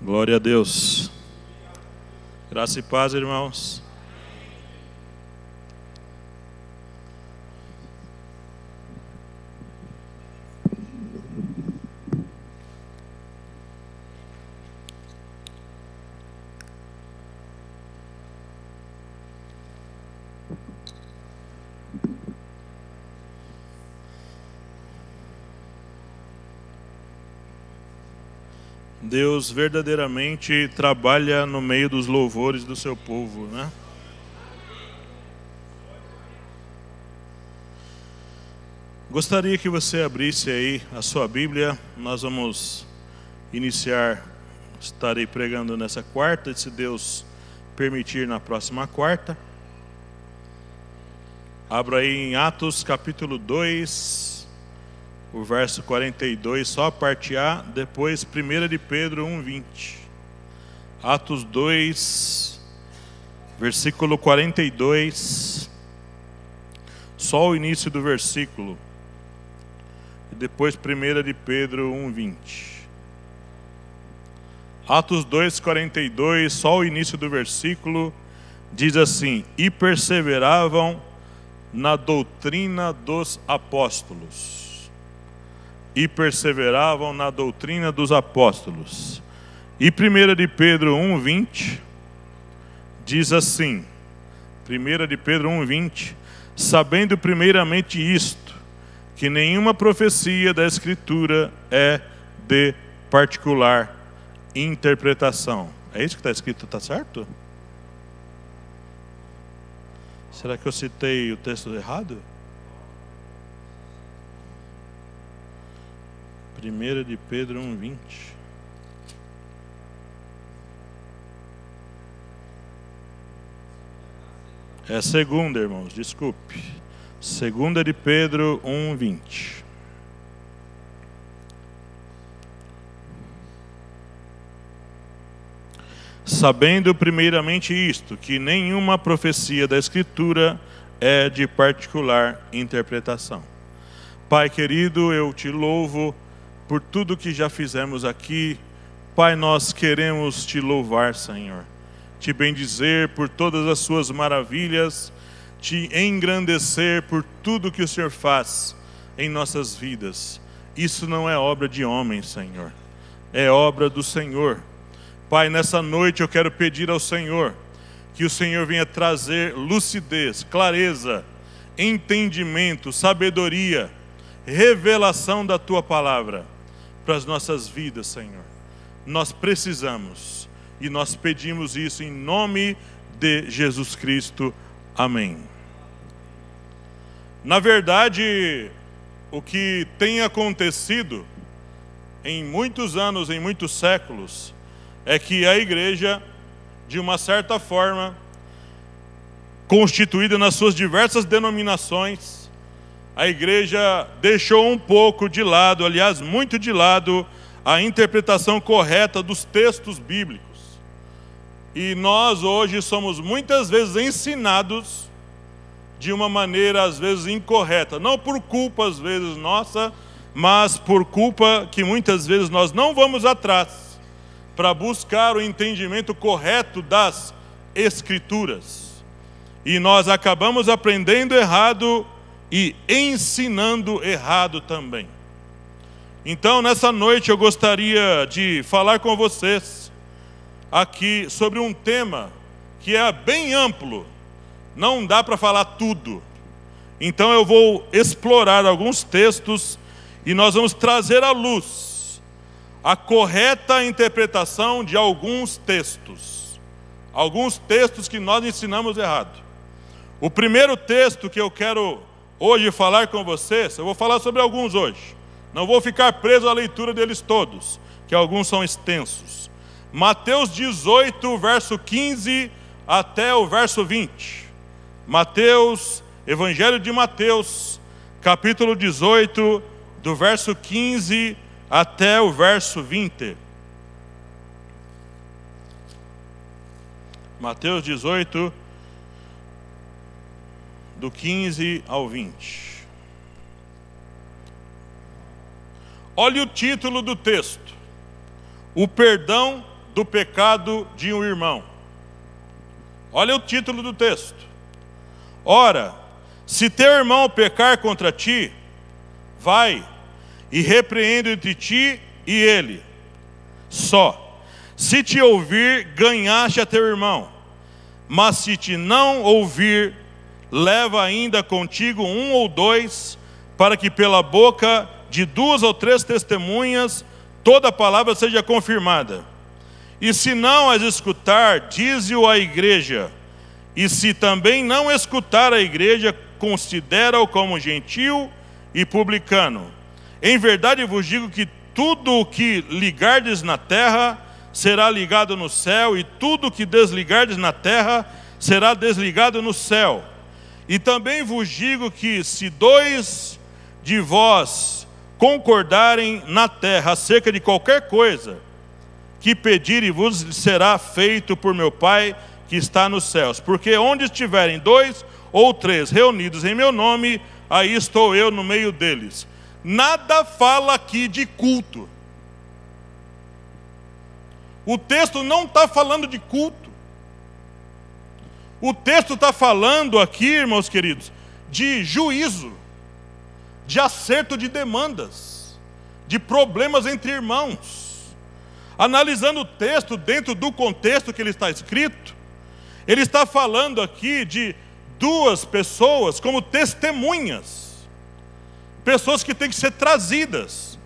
Glória a Deus. Graça e paz, irmãos. Deus verdadeiramente trabalha no meio dos louvores do seu povo, né? Gostaria que você abrisse aí a sua Bíblia. Nós vamos iniciar, estarei pregando nessa quarta, se Deus permitir, na próxima quarta. Abra aí em Atos capítulo 2, o verso 42, só a parte A, depois 1 de Pedro 1:20. Atos 2, versículo 42, só o início do versículo, e depois 1 de Pedro 1:20. Atos 2, 42, só o início do versículo, diz assim: e perseveravam na doutrina dos apóstolos. E perseveravam na doutrina dos apóstolos. E 1 de Pedro 1:20 diz assim, 1 de Pedro 1:20, sabendo primeiramente isto, que nenhuma profecia da Escritura é de particular interpretação. É isso que está escrito, está certo? Será que eu citei o texto errado? 1 de Pedro 1:20. É segunda, irmãos, desculpe. 2 de Pedro 1:20. Sabendo primeiramente isto, que nenhuma profecia da Escritura é de particular interpretação. Pai querido, eu te louvo por tudo que já fizemos aqui. Pai, nós queremos te louvar, Senhor, te bendizer por todas as suas maravilhas, te engrandecer por tudo que o Senhor faz em nossas vidas. Isso não é obra de homem, Senhor, é obra do Senhor. Pai, nessa noite eu quero pedir ao Senhor que o Senhor venha trazer lucidez, clareza, entendimento, sabedoria, revelação da Tua Palavra para as nossas vidas, Senhor. Nós precisamos e nós pedimos isso em nome de Jesus Cristo. Amém. Na verdade, o que tem acontecido em muitos anos, em muitos séculos, é que a igreja, de uma certa forma, constituída nas suas diversas denominações, a igreja deixou um pouco de lado, aliás, muito de lado, a interpretação correta dos textos bíblicos. E nós hoje somos muitas vezes ensinados de uma maneira às vezes incorreta, não por culpa às vezes nossa, mas por culpa que muitas vezes nós não vamos atrás para buscar o entendimento correto das Escrituras. E nós acabamos aprendendo errado e ensinando errado também. Então, nessa noite eu gostaria de falar com vocês aqui sobre um tema que é bem amplo, não dá para falar tudo. Então eu vou explorar alguns textos e nós vamos trazer à luz a correta interpretação de alguns textos que nós ensinamos errado. O primeiro texto que eu quero hoje falar com vocês, eu vou falar sobre alguns hoje, não vou ficar preso à leitura deles todos, que alguns são extensos. Mateus 18, verso 15 até o verso 20. Mateus, Evangelho de Mateus, capítulo 18, do verso 15 até o verso 20. Mateus 18, do 15 ao 20. Olha o título do texto: o perdão do pecado de um irmão. Olha o título do texto. Ora, se teu irmão pecar contra ti, vai e repreende entre ti e ele. Só, se te ouvir, ganhaste a teu irmão. Mas se te não ouvir, leva ainda contigo um ou dois, para que pela boca de 2 ou 3 testemunhas toda palavra seja confirmada. E se não as escutar, dize-o à igreja. E se também não escutar a igreja, considera-o como gentil e publicano. Em verdade vos digo que tudo o que ligardes na terra será ligado no céu, e tudo o que desligardes na terra será desligado no céu. E também vos digo que se 2 de vós concordarem na terra acerca de qualquer coisa que pedirem, vos será feito por meu Pai que está nos céus. Porque onde estiverem 2 ou 3 reunidos em meu nome, aí estou eu no meio deles. Nada fala aqui de culto. O texto não está falando de culto. O texto está falando aqui, irmãos queridos, de juízo, de acerto de demandas, de problemas entre irmãos. Analisando o texto dentro do contexto que ele está escrito, ele está falando aqui de 2 pessoas como testemunhas, pessoas que têm que ser trazidas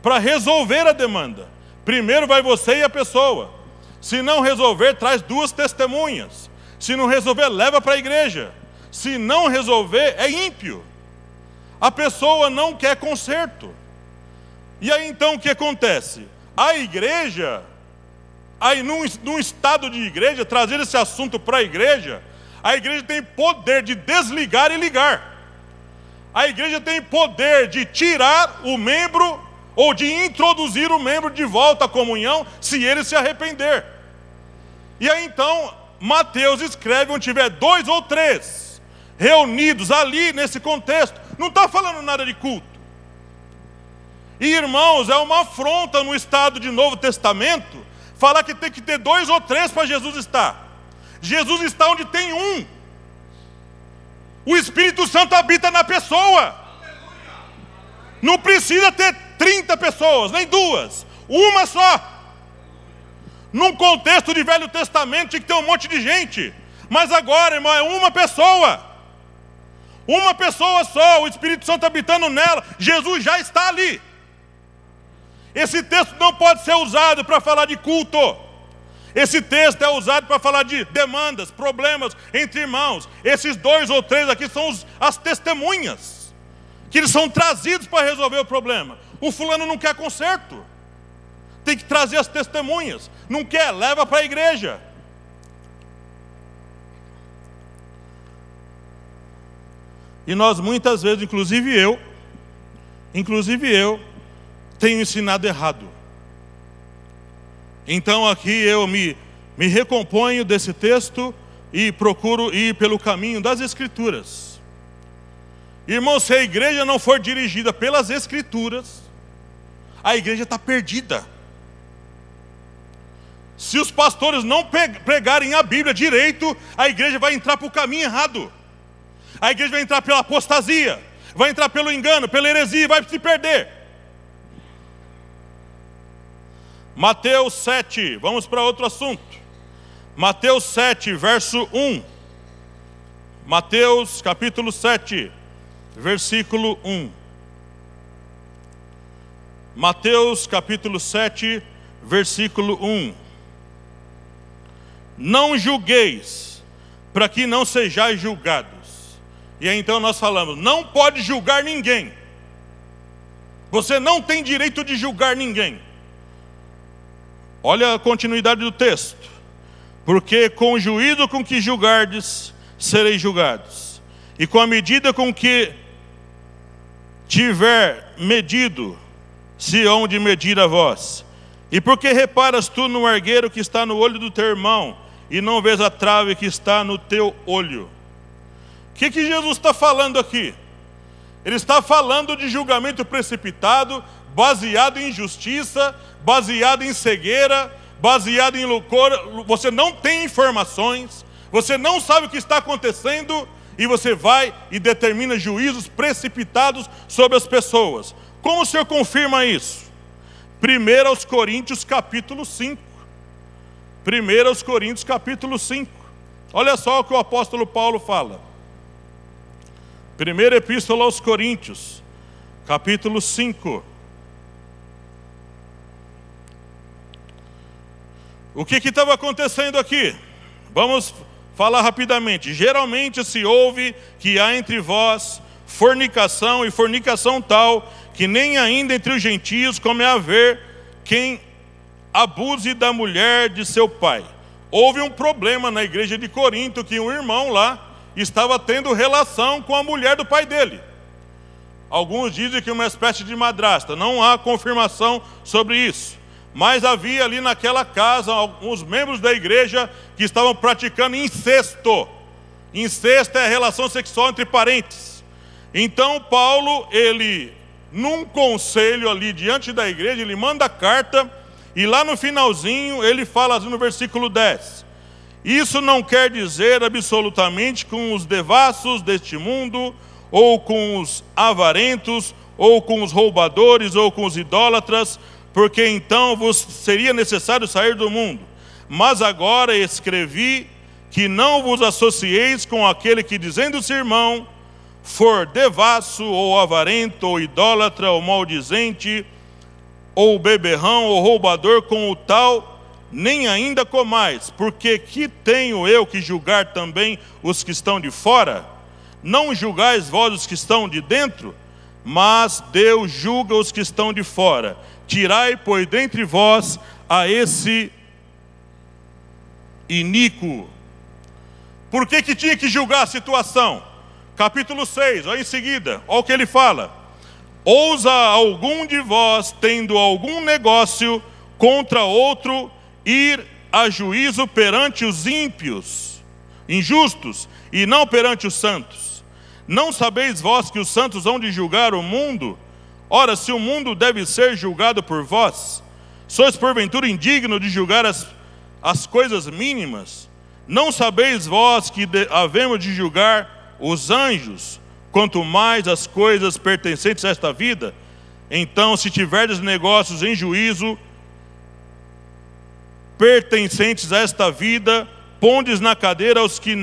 para resolver a demanda. Primeiro vai você e a pessoa. Se não resolver, traz 2 testemunhas. Se não resolver, leva para a igreja. Se não resolver, é ímpio. A pessoa não quer conserto. E aí então o que acontece? A igreja, aí num estado de igreja, trazer esse assunto para a igreja tem poder de desligar e ligar. A igreja tem poder de tirar o membro ou de introduzir o membro de volta à comunhão, se ele se arrepender. E aí então, Mateus escreve onde tiver 2 ou 3 reunidos ali nesse contexto. Não está falando nada de culto. E irmãos, é uma afronta no estado de Novo Testamento falar que tem que ter 2 ou 3 para Jesus estar. Jesus está onde tem um. O Espírito Santo habita na pessoa. Não precisa ter 30 pessoas, nem 2. Uma só. Num contexto de Velho Testamento tinha que ter um monte de gente. Mas agora, irmão, é uma pessoa. Uma pessoa só, o Espírito Santo habitando nela. Jesus já está ali. Esse texto não pode ser usado para falar de culto. Esse texto é usado para falar de demandas, problemas entre irmãos. Esses 2 ou 3 aqui são as testemunhas, que eles são trazidos para resolver o problema. O fulano não quer conserto, tem que trazer as testemunhas. Não quer, leva para a igreja. E nós muitas vezes, inclusive eu, tenho ensinado errado. Então aqui eu me recomponho desse texto e procuro ir pelo caminho das Escrituras. Irmãos, se a igreja não for dirigida pelas Escrituras, a igreja está perdida. Se os pastores não pregarem a Bíblia direito, a igreja vai entrar para o caminho errado. A igreja vai entrar pela apostasia, vai entrar pelo engano, pela heresia, vai se perder. Mateus 7, vamos para outro assunto. Mateus 7, verso 1. Mateus capítulo 7, versículo 1. Mateus capítulo 7, versículo 1. Não julgueis, para que não sejais julgados. E aí então nós falamos, não pode julgar ninguém. Você não tem direito de julgar ninguém. Olha a continuidade do texto. Porque com o juízo com que julgardes, sereis julgados. E com a medida com que tiver medido, se hão de medir a vós. E porque reparas tu no argueiro que está no olho do teu irmão, e não vês a trave que está no teu olho? O que Jesus está falando aqui? Ele está falando de julgamento precipitado, baseado em injustiça, baseado em cegueira, baseado em loucura, você não tem informações, você não sabe o que está acontecendo, e você vai e determina juízos precipitados sobre as pessoas. Como o Senhor confirma isso? 1 Coríntios capítulo 5. 1 Coríntios capítulo 5. Olha só o que o apóstolo Paulo fala. Primeira epístola aos Coríntios, capítulo 5. O que estava acontecendo aqui? Vamos falar rapidamente. Geralmente se ouve que há entre vós fornicação, e fornicação tal, que nem ainda entre os gentios como é haver quem abuse da mulher de seu pai. Houve um problema na igreja de Corinto, que um irmão lá estava tendo relação com a mulher do pai dele. Alguns dizem que uma espécie de madrasta, não há confirmação sobre isso. Mas havia ali naquela casa alguns membros da igreja que estavam praticando incesto. Incesto é a relação sexual entre parentes. Então Paulo, ele, num conselho ali diante da igreja, ele manda carta, e lá no finalzinho ele fala assim no versículo 10. Isso não quer dizer absolutamente com os devassos deste mundo, ou com os avarentos, ou com os roubadores, ou com os idólatras, porque então vos seria necessário sair do mundo. Mas agora escrevi que não vos associeis com aquele que, dizendo-se irmão, for devasso, ou avarento, ou idólatra, ou maldizente, ou beberrão, ou roubador, com o tal, nem ainda comais, porque que tenho eu que julgar também os que estão de fora? Não julgais vós os que estão de dentro, mas Deus julga os que estão de fora. Tirai, pois, dentre vós a esse iníquo. Por que tinha que julgar a situação? Capítulo 6, olha em seguida, olha o que ele fala. Ousa algum de vós, tendo algum negócio contra outro, ir a juízo perante os ímpios, injustos, e não perante os santos? Não sabeis vós que os santos hão de julgar o mundo? Ora, se o mundo deve ser julgado por vós, sois porventura indigno de julgar as coisas mínimas? Não sabeis vós que havemos de julgar os anjos, quanto mais as coisas pertencentes a esta vida? Então, se tiverdes negócios em juízo pertencentes a esta vida, pondes na cadeira os que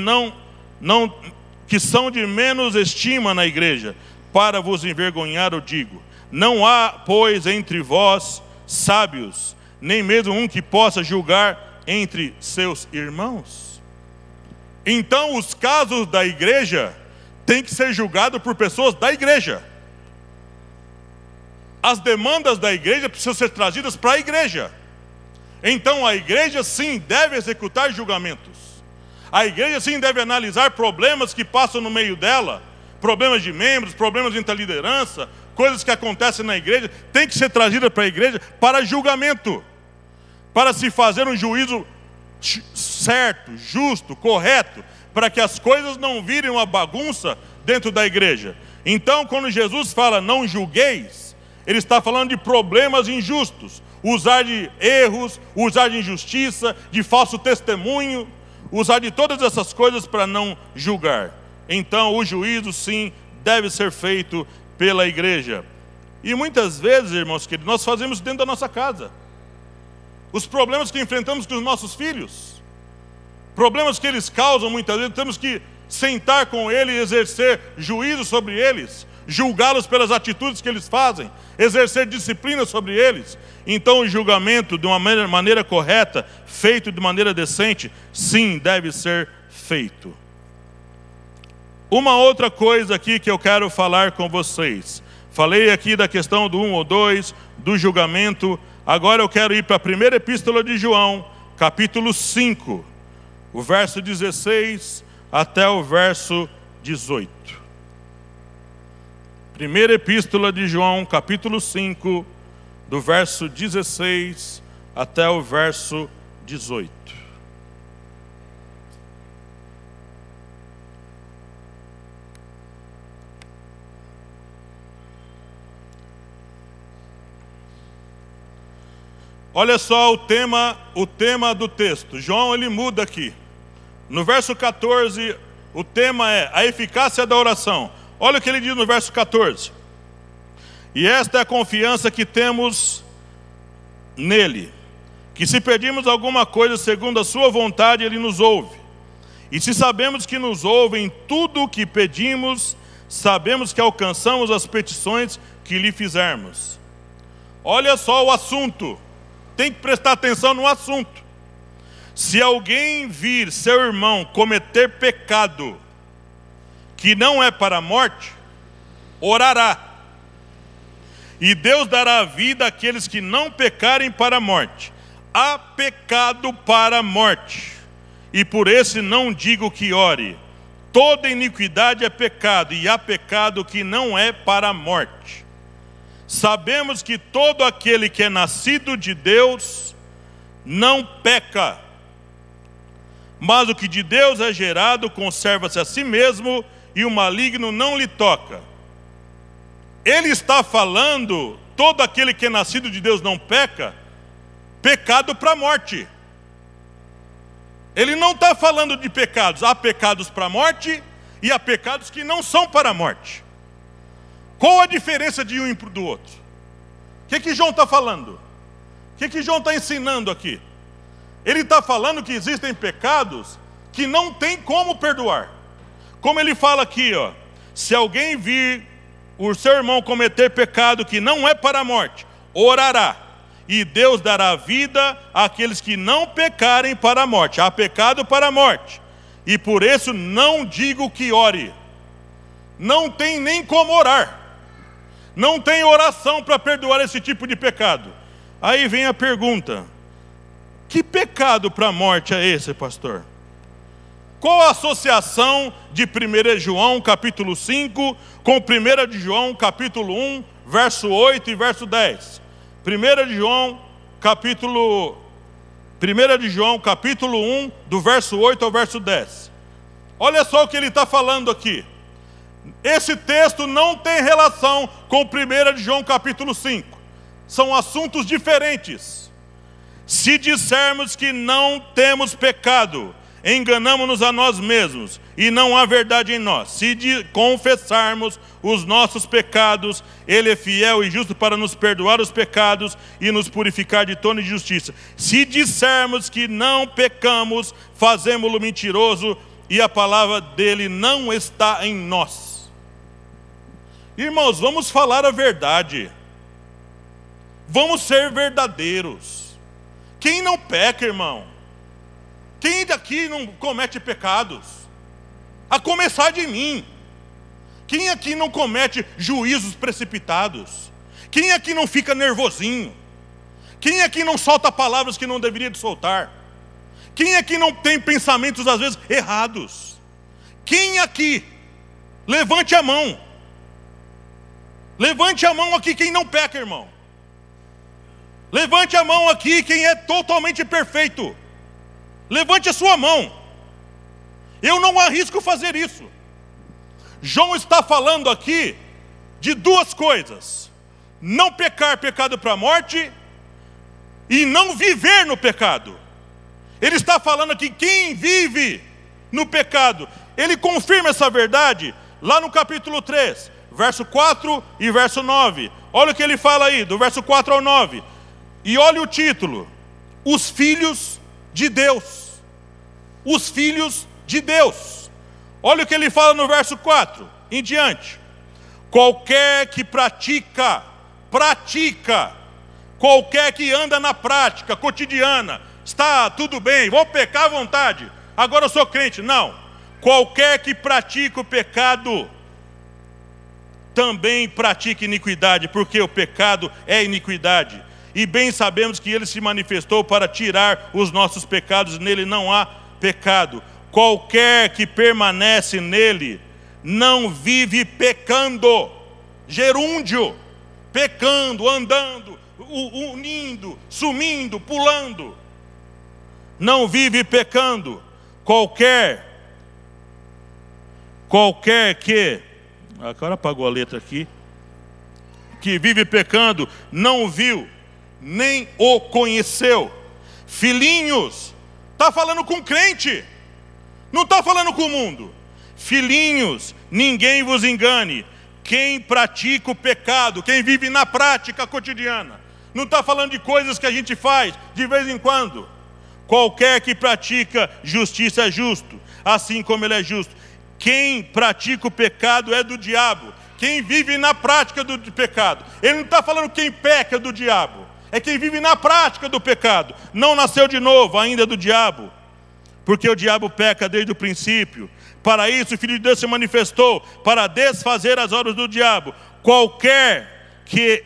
que são de menos estima na igreja. Para vos envergonhar, eu digo: não há, pois, entre vós sábios, nem mesmo um que possa julgar entre seus irmãos. Então, os casos da igreja têm que ser julgados por pessoas da igreja. As demandas da igreja precisam ser trazidas para a igreja. Então, a igreja sim deve executar julgamentos. A igreja sim deve analisar problemas que passam no meio dela, problemas de membros, problemas entre a liderança, coisas que acontecem na igreja, tem que ser trazida para a igreja para julgamento, para se fazer um juízo certo, justo, correto, para que as coisas não virem uma bagunça dentro da igreja. Então, quando Jesus fala não julgueis, ele está falando de problemas injustos, usar de erros, usar de injustiça, de falso testemunho, usar de todas essas coisas para não julgar. Então, o juízo sim deve ser feito pela igreja. E muitas vezes, irmãos queridos, nós fazemos dentro da nossa casa. Os problemas que enfrentamos com os nossos filhos, problemas que eles causam muitas vezes, temos que sentar com eles e exercer juízo sobre eles, julgá-los pelas atitudes que eles fazem, exercer disciplina sobre eles. Então o julgamento de uma maneira correta, feito de maneira decente, sim, deve ser feito. Uma outra coisa aqui que eu quero falar com vocês. Falei aqui da questão do 1 ou 2, do julgamento. Agora eu quero ir para a primeira epístola de João, capítulo 5, o verso 16 até o verso 18. Primeira epístola de João, capítulo 5, do verso 16 até o verso 18. Olha só o tema do texto. João, ele muda aqui. No verso 14, o tema é a eficácia da oração. Olha o que ele diz no verso 14. E esta é a confiança que temos nele, que se pedimos alguma coisa segundo a sua vontade, ele nos ouve. E se sabemos que nos ouve em tudo o que pedimos, sabemos que alcançamos as petições que lhe fizermos. Olha só o assunto. Tem que prestar atenção no assunto. Se alguém vir seu irmão cometer pecado que não é para a morte, orará. E Deus dará vida àqueles que não pecarem para a morte. Há pecado para a morte, e por esse não digo que ore. Toda iniquidade é pecado, e há pecado que não é para a morte. Sabemos que todo aquele que é nascido de Deus não peca, mas o que de Deus é gerado conserva-se a si mesmo, e o maligno não lhe toca. Ele está falando, todo aquele que é nascido de Deus não peca, pecado para a morte. Ele não está falando de pecados. Há pecados para a morte e há pecados que não são para a morte. Qual a diferença de um e do outro? O que João está falando? O que João está ensinando aqui? Ele está falando que existem pecados que não tem como perdoar. Como ele fala aqui, ó, se alguém vir o seu irmão cometer pecado que não é para a morte, orará, e Deus dará vida àqueles que não pecarem para a morte. Há pecado para a morte, e por isso não digo que ore. Não tem nem como orar. Não tem oração para perdoar esse tipo de pecado. Aí vem a pergunta: que pecado para a morte é esse, pastor? Qual a associação de 1 João capítulo 5 com 1 João capítulo 1, verso 8 e verso 10? 1 João capítulo 1, do verso 8 ao verso 10. Olha só o que ele está falando aqui. Esse texto não tem relação com 1 João capítulo 5. São assuntos diferentes. Se dissermos que não temos pecado, enganamo-nos a nós mesmos, e não há verdade em nós. Se confessarmos os nossos pecados, Ele é fiel e justo para nos perdoar os pecados e nos purificar de toda injustiça. Se dissermos que não pecamos, fazemo-lo mentiroso, e a palavra dele não está em nós. Irmãos, vamos falar a verdade. Vamos ser verdadeiros. Quem não peca, irmão? Quem daqui não comete pecados? A começar de mim. Quem aqui não comete juízos precipitados? Quem aqui não fica nervosinho? Quem aqui não solta palavras que não deveria de soltar? Quem aqui não tem pensamentos às vezes errados? Quem aqui? Levante a mão. Levante a mão aqui quem não peca, irmão. Levante a mão aqui quem é totalmente perfeito. Levante a sua mão. Eu não arrisco fazer isso. João está falando aqui de duas coisas: não pecar pecado para a morte e não viver no pecado. Ele está falando aqui quem vive no pecado. Ele confirma essa verdade lá no capítulo 3, verso 4 e verso 9. Olha o que ele fala aí, do verso 4 ao 9. E olha o título: os filhos de Deus. Os filhos de Deus. Olha o que ele fala no verso 4 em diante: qualquer que pratica, qualquer que anda na prática cotidiana, está tudo bem, vou pecar à vontade, agora eu sou crente. Não, qualquer que pratica o pecado, também pratica iniquidade, porque o pecado é iniquidade. E bem sabemos que ele se manifestou para tirar os nossos pecados, nele não há pecado. Qualquer que permanece nele não vive pecando, gerúndio, pecando, andando, unindo, sumindo, pulando. Não vive pecando. Qualquer que, agora apagou a letra aqui, que vive pecando, não viu nem o conheceu. Filhinhos, está falando com crente, não está falando com o mundo. Filhinhos, ninguém vos engane. Quem pratica o pecado, quem vive na prática cotidiana, não está falando de coisas que a gente faz de vez em quando. Qualquer que pratica justiça é justo, assim como ele é justo. Quem pratica o pecado é do diabo. Quem vive na prática do pecado. Ele não está falando quem peca do diabo. É quem vive na prática do pecado. Não nasceu de novo, ainda do diabo. Porque o diabo peca desde o princípio. Para isso o Filho de Deus se manifestou, para desfazer as obras do diabo. Qualquer que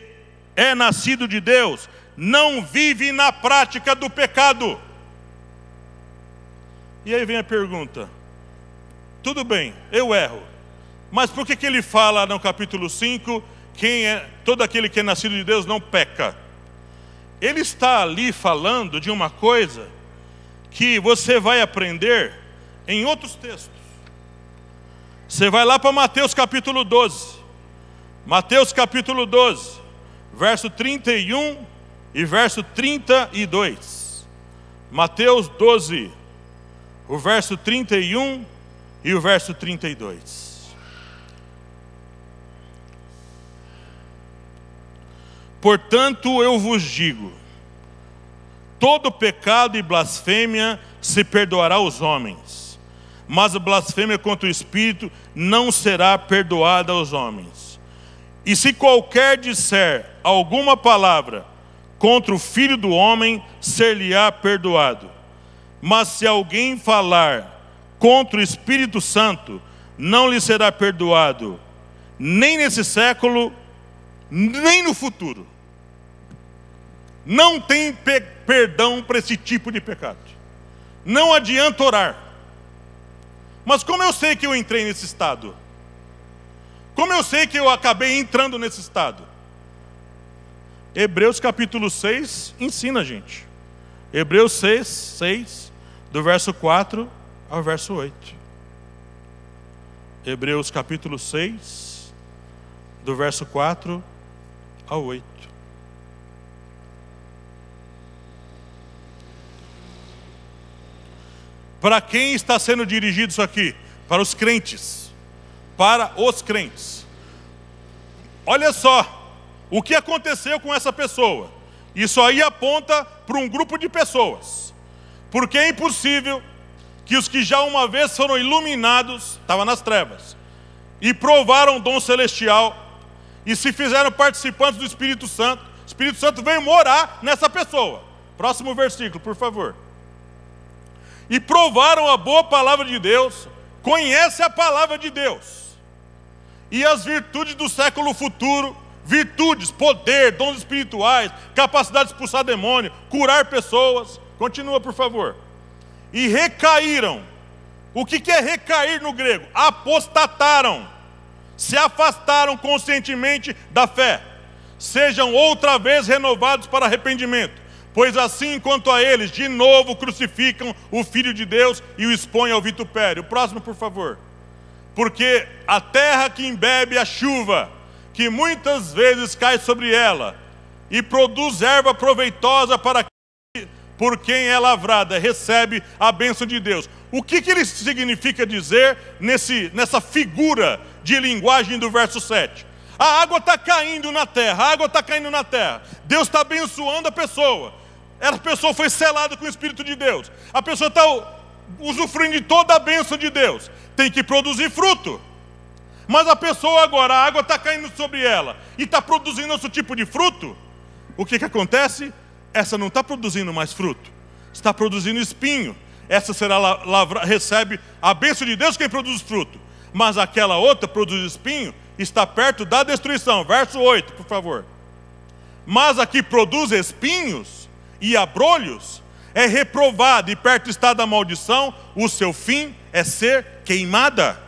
é nascido de Deus, não vive na prática do pecado. E aí vem a pergunta. Tudo bem, eu erro. Mas por que ele fala no capítulo 5, todo aquele que é nascido de Deus não peca? Ele está ali falando de uma coisa que você vai aprender em outros textos. Você vai lá para Mateus capítulo 12. Mateus capítulo 12, verso 31 e verso 32. Mateus 12, o verso 31 e o verso 32. Portanto, eu vos digo, todo pecado e blasfêmia se perdoará aos homens, mas a blasfêmia contra o Espírito não será perdoada aos homens. E se qualquer disser alguma palavra contra o Filho do Homem, ser-lhe-á perdoado. Mas se alguém falar contra o Espírito Santo, não lhe será perdoado, nem nesse século, nem no futuro. Não tem perdão para esse tipo de pecado. Não adianta orar. Mas como eu sei que eu entrei nesse estado? Como eu sei que eu acabei entrando nesse estado? Hebreus capítulo 6 ensina a gente. Hebreus 6, do verso 4 ao verso 8. Hebreus capítulo 6, do verso 4 ao 8. Para quem está sendo dirigido isso aqui? Para os crentes. Para os crentes. Olha só o que aconteceu com essa pessoa. Isso aí aponta para um grupo de pessoas. Porque é impossível que os que já uma vez foram iluminados, estavam nas trevas, e provaram o dom celestial, e se fizeram participantes do Espírito Santo, o Espírito Santo veio morar nessa pessoa. Próximo versículo, por favor. E provaram a boa palavra de Deus, conhece a palavra de Deus, e as virtudes do século futuro, virtudes, poder, dons espirituais, capacidade de expulsar demônio, curar pessoas. Continua, por favor. E recaíram. O que é recair no grego? Apostataram, se afastaram conscientemente da fé. Sejam outra vez renovados para arrependimento. Pois assim, quanto a eles, de novo crucificam o Filho de Deus e o expõem ao vitupério. O próximo, por favor. Porque a terra que embebe a chuva, que muitas vezes cai sobre ela, e produz erva proveitosa para por quem é lavrada, recebe a bênção de Deus. O que ele significa dizer nessa figura de linguagem do verso 7? A água está caindo na terra, a água está caindo na terra. Deus está abençoando a pessoa. Essa pessoa foi selada com o Espírito de Deus. A pessoa está usufruindo de toda a bênção de Deus. Tem que produzir fruto. Mas a pessoa agora, a água está caindo sobre ela e está produzindo outro tipo de fruto. O que acontece? Essa não está produzindo mais fruto. Está produzindo espinho. Essa será recebe a bênção de Deus quem produz fruto. Mas aquela outra produz espinho, está perto da destruição. Verso 8, por favor. Mas a que produz espinhos e abrolhos é reprovada e perto está da maldição, o seu fim é ser queimada.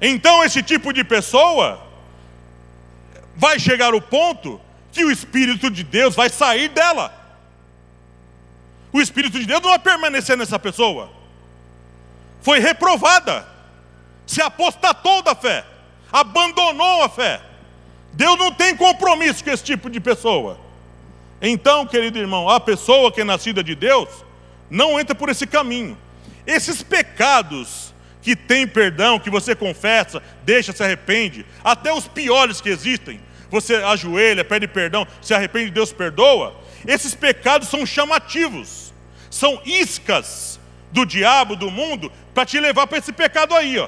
Então esse tipo de pessoa vai chegar ao ponto que o Espírito de Deus vai sair dela. O Espírito de Deus não vai permanecer nessa pessoa. Foi reprovada, se apostatou da fé, abandonou a fé. Deus não tem compromisso com esse tipo de pessoa. Então, querido irmão, a pessoa que é nascida de Deus não entra por esse caminho. Esses pecados que tem perdão, que você confessa, deixa, se arrepende, até os piores que existem, você ajoelha, pede perdão, se arrepende, Deus perdoa. Esses pecados são chamativos, são iscas do diabo, do mundo, para te levar para esse pecado aí, ó.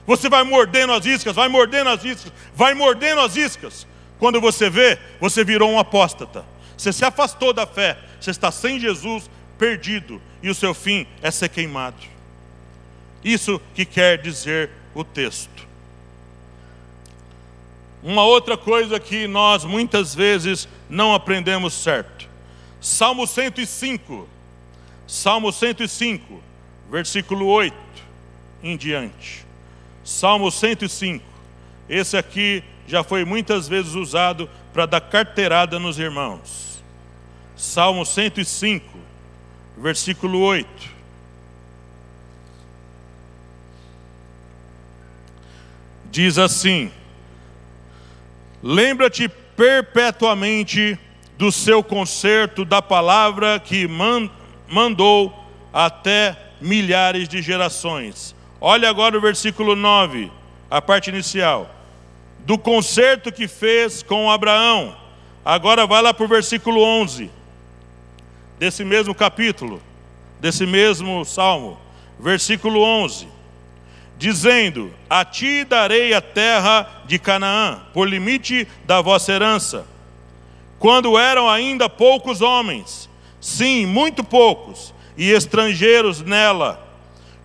Você vai mordendo as iscas, vai mordendo as iscas, vai mordendo as iscas. Quando você vê, você virou um apóstata. Você se afastou da fé, você está sem Jesus, perdido, e o seu fim é ser queimado. Isso que quer dizer o texto. Uma outra coisa que nós muitas vezes não aprendemos certo. Salmo 105, versículo 8 em diante. Salmo 105, esse aqui já foi muitas vezes usado para dar carteirada nos irmãos. Salmo 105, versículo 8. Diz assim: lembra-te perpetuamente do seu concerto, da palavra que mandou até milhares de gerações. Olha agora o versículo 9, a parte inicial. Do concerto que fez com Abraão. Agora vai lá para o versículo 11, desse mesmo capítulo, desse mesmo salmo. Versículo 11. Dizendo: a ti darei a terra de Canaã, por limite da vossa herança. Quando eram ainda poucos homens, sim, muito poucos, e estrangeiros nela,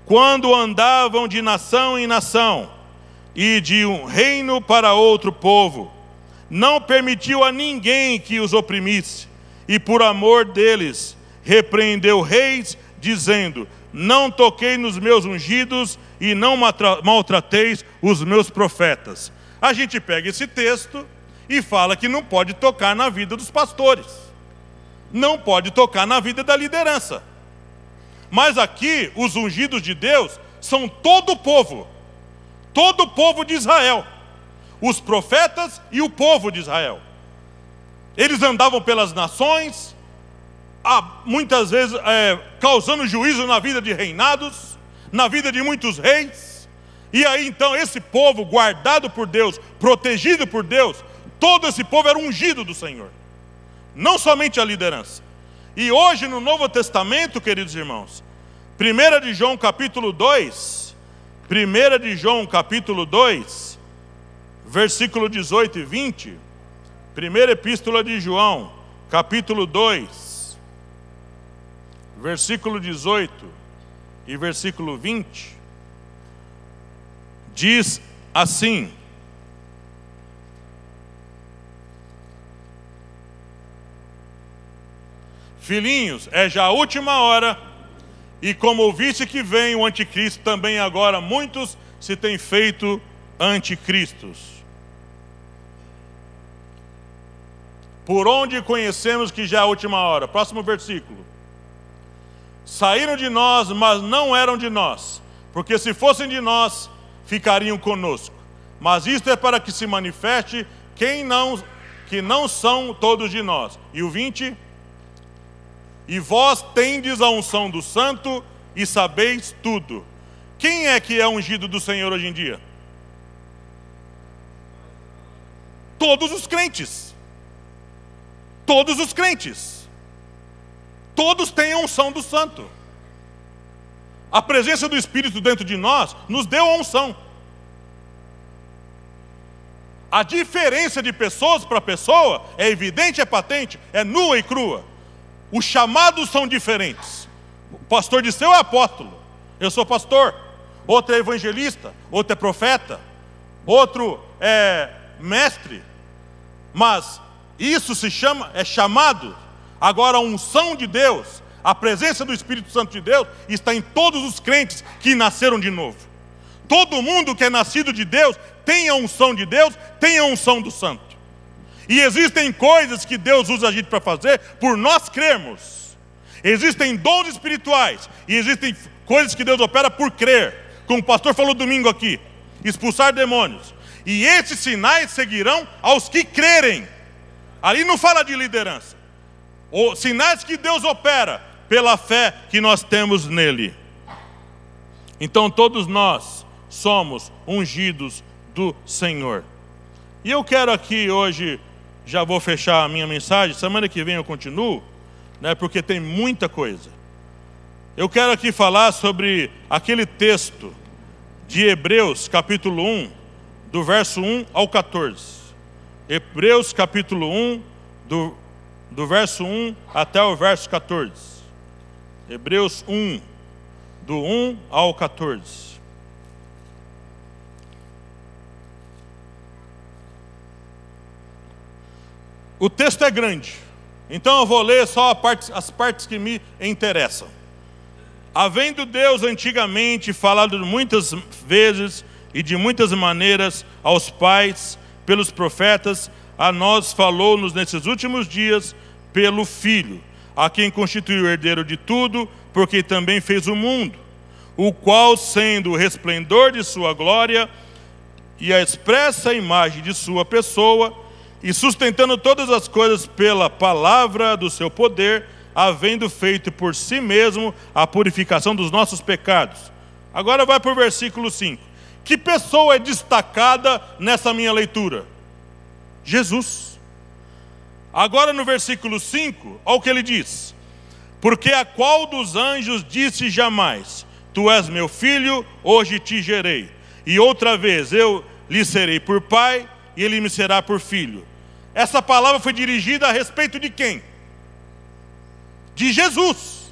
quando andavam de nação em nação, e de um reino para outro povo, não permitiu a ninguém que os oprimisse, e por amor deles repreendeu reis, dizendo: não toquei nos meus ungidos, e não maltrateis os meus profetas. A gente pega esse texto e fala que não pode tocar na vida dos pastores, não pode tocar na vida da liderança. Mas aqui, os ungidos de Deus são todo o povo de Israel, os profetas e o povo de Israel. Eles andavam pelas nações, muitas vezes causando juízo na vida de reinados, na vida de muitos reis. E aí então esse povo guardado por Deus, protegido por Deus, todo esse povo era ungido do Senhor, não somente a liderança. E hoje no Novo Testamento, queridos irmãos, 1 de João capítulo 2, versículo 18 e 20, primeira epístola de João, capítulo 2, versículo 18 e versículo 20, diz assim: filhinhos, é já a última hora, e como ouviste que vem o anticristo, também agora muitos se têm feito anticristos. Por onde conhecemos que já é a última hora? Próximo versículo. Saíram de nós, mas não eram de nós, porque se fossem de nós, ficariam conosco. Mas isto é para que se manifeste que não são todos de nós. E o 20: e vós tendes a unção do santo e sabeis tudo. Quem é que é ungido do Senhor hoje em dia? Todos os crentes. Todos os crentes. Todos têm a unção do santo. A presença do Espírito dentro de nós nos deu a unção. A diferença de pessoas para pessoa é evidente, é patente, é nua e crua. Os chamados são diferentes. O pastor Disseu é apóstolo, eu sou pastor. Outro é evangelista, outro é profeta, outro é mestre. Mas isso se chama, é chamado. Agora a unção de Deus, a presença do Espírito Santo de Deus está em todos os crentes que nasceram de novo. Todo mundo que é nascido de Deus tem a unção de Deus, tem a unção do santo. E existem coisas que Deus usa a gente para fazer por nós crermos. Existem dons espirituais e existem coisas que Deus opera por crer. Como o pastor falou domingo aqui, expulsar demônios. E esses sinais seguirão aos que crerem. Ali não fala de liderança. Ou sinais que Deus opera pela fé que nós temos nele. Então todos nós somos ungidos do Senhor. E eu quero aqui hoje, já vou fechar a minha mensagem, semana que vem eu continuo, porque tem muita coisa. Eu quero aqui falar sobre aquele texto de Hebreus capítulo 1, do verso 1 ao 14. Hebreus capítulo 1, do verso 1 até o verso 14. Hebreus 1, do 1 ao 14. O texto é grande, então eu vou ler só as partes que me interessam. Havendo Deus antigamente falado muitas vezes e de muitas maneiras aos pais, pelos profetas, a nós falou-nos nesses últimos dias pelo Filho, a quem constituiu o herdeiro de tudo, porque também fez o mundo, o qual, sendo o resplendor de sua glória e a expressa imagem de sua pessoa, e sustentando todas as coisas pela palavra do seu poder, havendo feito por si mesmo a purificação dos nossos pecados. Agora vai para o versículo 5. Que pessoa é destacada nessa minha leitura? Jesus. Agora no versículo 5, olha o que ele diz. Porque a qual dos anjos disse jamais: Tu és meu filho, hoje te gerei. E outra vez eu lhe serei por pai, e ele me será por filho. Essa palavra foi dirigida a respeito de quem? De Jesus.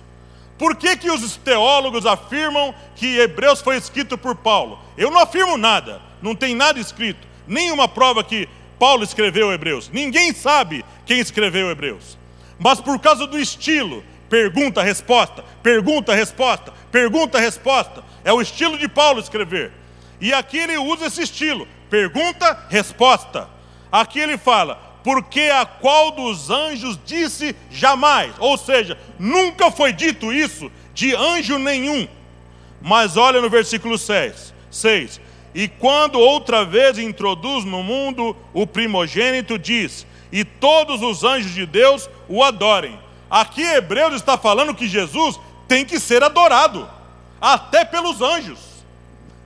Por que os teólogos afirmam que Hebreus foi escrito por Paulo? Eu não afirmo nada, não tem nada escrito, nenhuma prova que Paulo escreveu Hebreus. Ninguém sabe quem escreveu Hebreus. Mas por causa do estilo, pergunta, resposta, pergunta, resposta, pergunta, resposta, é o estilo de Paulo escrever. E aqui ele usa esse estilo, pergunta, resposta. Aqui ele fala: porque a qual dos anjos disse jamais. Ou seja, nunca foi dito isso de anjo nenhum. Mas olha no versículo 6. E quando outra vez introduz no mundo o primogênito, diz: e todos os anjos de Deus o adorem. Aqui Hebreus está falando que Jesus tem que ser adorado, até pelos anjos.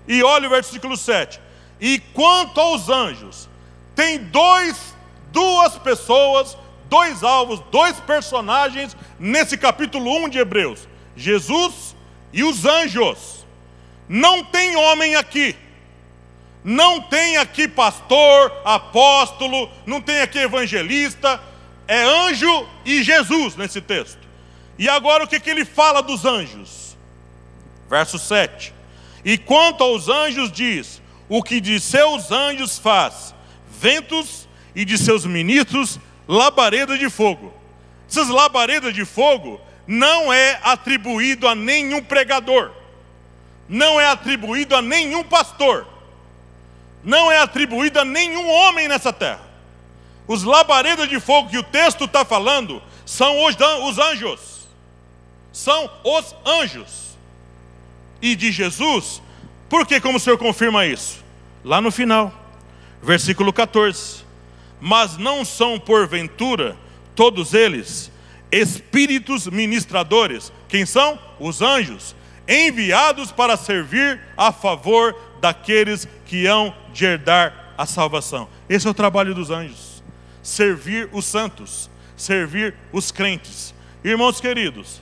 E olha o versículo 7. E quanto aos anjos, tem duas pessoas, dois alvos, dois personagens nesse capítulo 1 de Hebreus: Jesus e os anjos. Não tem homem aqui, não tem aqui pastor, apóstolo, não tem aqui evangelista, é anjo e Jesus nesse texto. E agora o que ele fala dos anjos? Verso 7. E quanto aos anjos diz: o que de seus anjos faz ventos, e de seus ministros labaredas de fogo. Essas labaredas de fogo não é atribuído a nenhum pregador, não é atribuído a nenhum pastor, não é atribuído a nenhum homem nessa terra. Os labaredas de fogo que o texto está falando são os anjos. São os anjos. E de Jesus, por que como o Senhor confirma isso? Lá no final, versículo 14. Mas não são porventura todos eles espíritos ministradores? Quem são? Os anjos, enviados para servir a favor daqueles que hão de herdar a salvação. Esse é o trabalho dos anjos: servir os santos, servir os crentes. Irmãos queridos,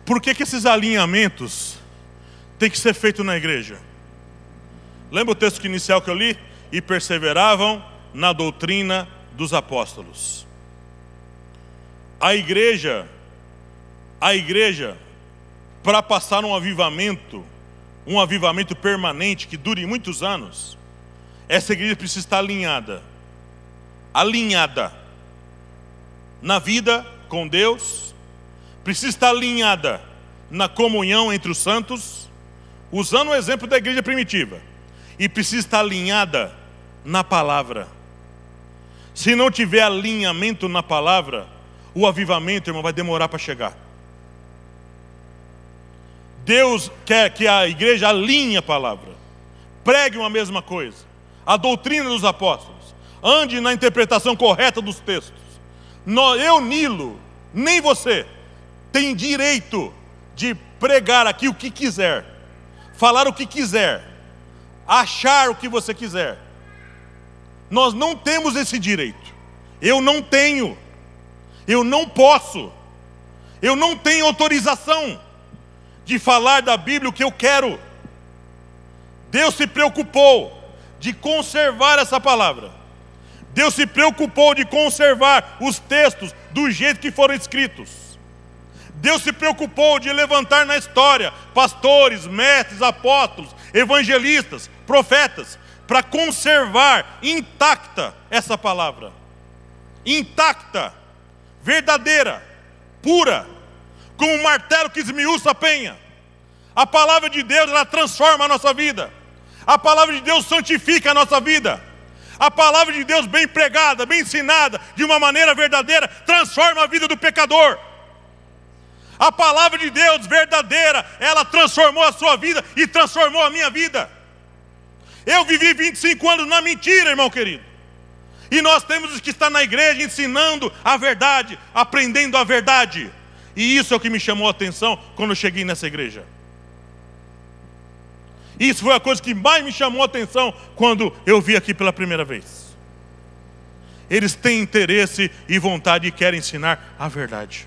por que esses alinhamentos têm que ser feitos na igreja? Lembra o texto inicial que eu li? E perseveravam na doutrina dos apóstolos. A igreja, para passar um avivamento permanente que dure muitos anos, essa igreja precisa estar alinhada na vida com Deus, precisa estar alinhada na comunhão entre os santos, usando o exemplo da igreja primitiva, e precisa estar alinhada na palavra. Se não tiver alinhamento na palavra, o avivamento, irmão, vai demorar para chegar. Deus quer que a igreja alinhe a palavra, pregue uma mesma coisa, a doutrina dos apóstolos, ande na interpretação correta dos textos. Eu, Nilo, nem você, tem direito de pregar aqui o que quiser, falar o que quiser, achar o que você quiser. Nós não temos esse direito. Eu não tenho, eu não posso, eu não tenho autorização de falar da Bíblia o que eu quero. Deus se preocupou de conservar essa palavra. Deus se preocupou de conservar os textos do jeito que foram escritos. Deus se preocupou de levantar na história pastores, mestres, apóstolos, evangelistas, profetas, para conservar intacta essa palavra. Intacta, verdadeira, pura, como um martelo que esmiuça a penha. A palavra de Deus, ela transforma a nossa vida. A palavra de Deus santifica a nossa vida. A palavra de Deus bem pregada, bem ensinada, de uma maneira verdadeira, transforma a vida do pecador. A palavra de Deus verdadeira, ela transformou a sua vida e transformou a minha vida. Eu vivi 25 anos na mentira, irmão querido. E nós temos que estar na igreja ensinando a verdade, aprendendo a verdade. E isso é o que me chamou a atenção quando eu cheguei nessa igreja. Isso foi a coisa que mais me chamou a atenção quando eu vi aqui pela primeira vez. Eles têm interesse e vontade e querem ensinar a verdade.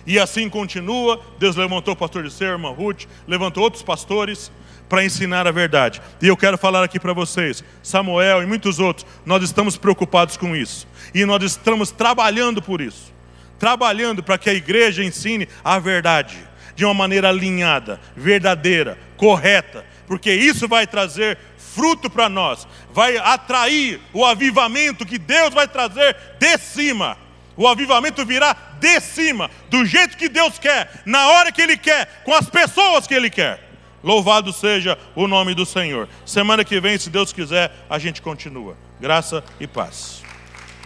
E assim continua. Deus levantou o pastor de ser, irmã Ruth, levantou outros pastores para ensinar a verdade. E eu quero falar aqui para vocês, Samuel e muitos outros, nós estamos preocupados com isso. E nós estamos trabalhando por isso. Trabalhando para que a igreja ensine a verdade, de uma maneira alinhada, verdadeira, correta. Porque isso vai trazer fruto para nós. Vai atrair o avivamento que Deus vai trazer de cima. O avivamento virá de cima, do jeito que Deus quer, na hora que Ele quer, com as pessoas que Ele quer. Louvado seja o nome do Senhor. Semana que vem, se Deus quiser, a gente continua. Graça e paz.